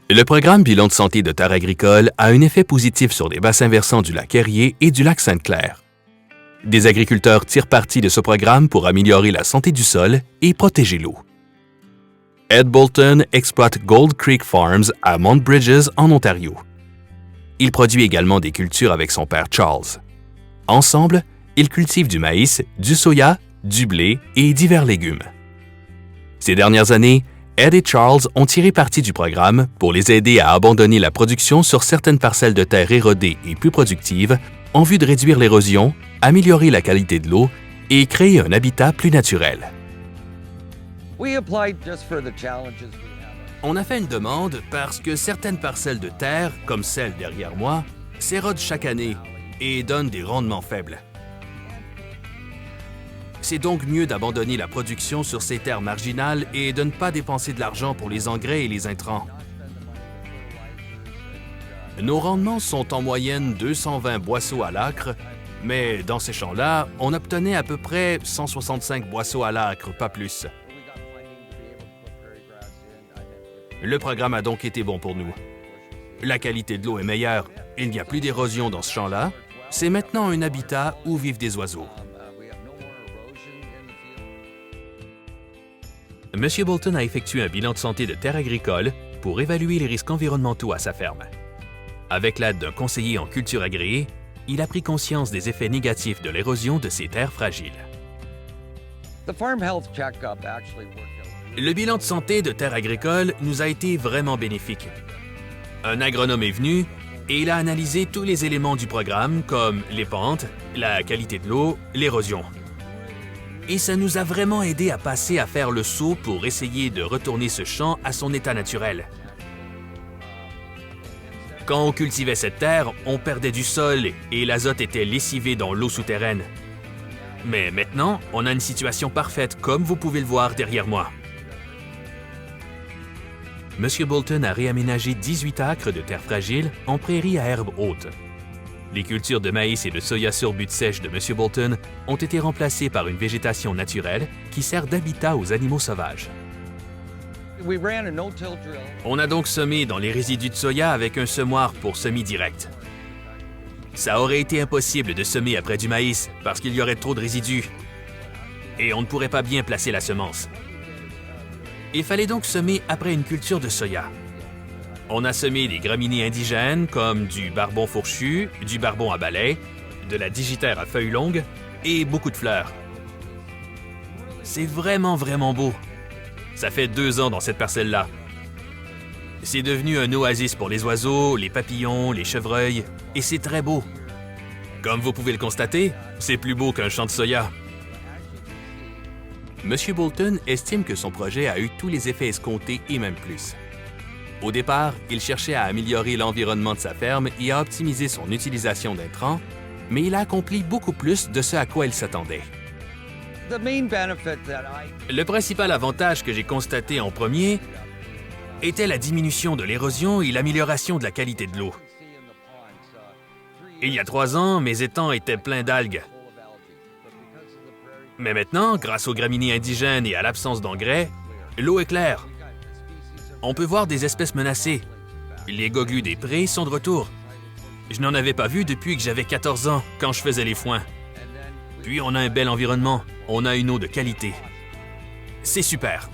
Le programme Bilan de santé de terres agricoles a un effet positif sur les bassins versants du lac Erie et du lac Sainte-Claire. Des agriculteurs tirent parti de ce programme pour améliorer la santé du sol et protéger l'eau. Ed Bolton exploite Gold Creek Farms à Mount Bridges, en Ontario. Il produit également des cultures avec son père Charles. Ensemble, ils cultivent du maïs, du soya, du blé et divers légumes. Ces dernières années, Ed et Charles ont tiré parti du programme pour les aider à abandonner la production sur certaines parcelles de terre érodées et plus productives en vue de réduire l'érosion, améliorer la qualité de l'eau et créer un habitat plus naturel. On a fait une demande parce que certaines parcelles de terre, comme celle derrière moi, s'érodent chaque année et donnent des rendements faibles. C'est donc mieux d'abandonner la production sur ces terres marginales et de ne pas dépenser de l'argent pour les engrais et les intrants. Nos rendements sont en moyenne 220 boisseaux à l'acre, mais dans ces champs-là, on obtenait à peu près 165 boisseaux à l'acre, pas plus. Le programme a donc été bon pour nous. La qualité de l'eau est meilleure, il n'y a plus d'érosion dans ce champ-là. C'est maintenant un habitat où vivent des oiseaux. M. Bolton a effectué un bilan de santé de terres agricoles pour évaluer les risques environnementaux à sa ferme. Avec l'aide d'un conseiller en culture agréé, il a pris conscience des effets négatifs de l'érosion de ces terres fragiles. Le bilan de santé de terres agricoles nous a été vraiment bénéfique. Un agronome est venu et il a analysé tous les éléments du programme comme les pentes, la qualité de l'eau, l'érosion. Et ça nous a vraiment aidé à passer à faire le saut pour essayer de retourner ce champ à son état naturel. Quand on cultivait cette terre, on perdait du sol et l'azote était lessivé dans l'eau souterraine. Mais maintenant, on a une situation parfaite, comme vous pouvez le voir derrière moi. M. Bolton a réaménagé 18 acres de terre fragile en prairies à herbe haute. Les cultures de maïs et de soya sur butte sèche de M. Bolton ont été remplacées par une végétation naturelle qui sert d'habitat aux animaux sauvages. On a donc semé dans les résidus de soya avec un semoir pour semis direct. Ça aurait été impossible de semer après du maïs parce qu'il y aurait trop de résidus et on ne pourrait pas bien placer la semence. Il fallait donc semer après une culture de soya. On a semé des graminées indigènes comme du barbon fourchu, du barbon à balai, de la digitaire à feuilles longues et beaucoup de fleurs. C'est vraiment beau. Ça fait 2 ans dans cette parcelle-là. C'est devenu un oasis pour les oiseaux, les papillons, les chevreuils, et c'est très beau. Comme vous pouvez le constater, c'est plus beau qu'un champ de soya. M. Bolton estime que son projet a eu tous les effets escomptés et même plus. Au départ, il cherchait à améliorer l'environnement de sa ferme et à optimiser son utilisation d'intrants, mais il a accompli beaucoup plus de ce à quoi il s'attendait. Le principal avantage que j'ai constaté en premier était la diminution de l'érosion et l'amélioration de la qualité de l'eau. Il y a 3 ans, mes étangs étaient pleins d'algues. Mais maintenant, grâce aux graminées indigènes et à l'absence d'engrais, l'eau est claire. On peut voir des espèces menacées. Les goglus des prés sont de retour. Je n'en avais pas vu depuis que j'avais 14 ans, quand je faisais les foins. Puis on a un bel environnement, on a une eau de qualité. C'est super.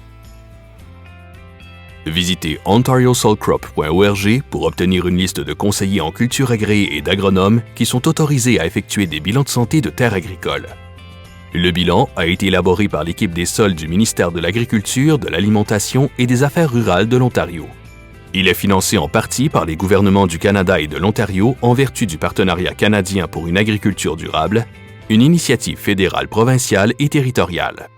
Visitez ontariosoilcrop.org pour obtenir une liste de conseillers en culture agréée et d'agronomes qui sont autorisés à effectuer des bilans de santé de terres agricoles. Le bilan a été élaboré par l'équipe des sols du ministère de l'Agriculture, de l'Alimentation et des Affaires rurales de l'Ontario. Il est financé en partie par les gouvernements du Canada et de l'Ontario en vertu du Partenariat canadien pour une agriculture durable, une initiative fédérale, provinciale et territoriale.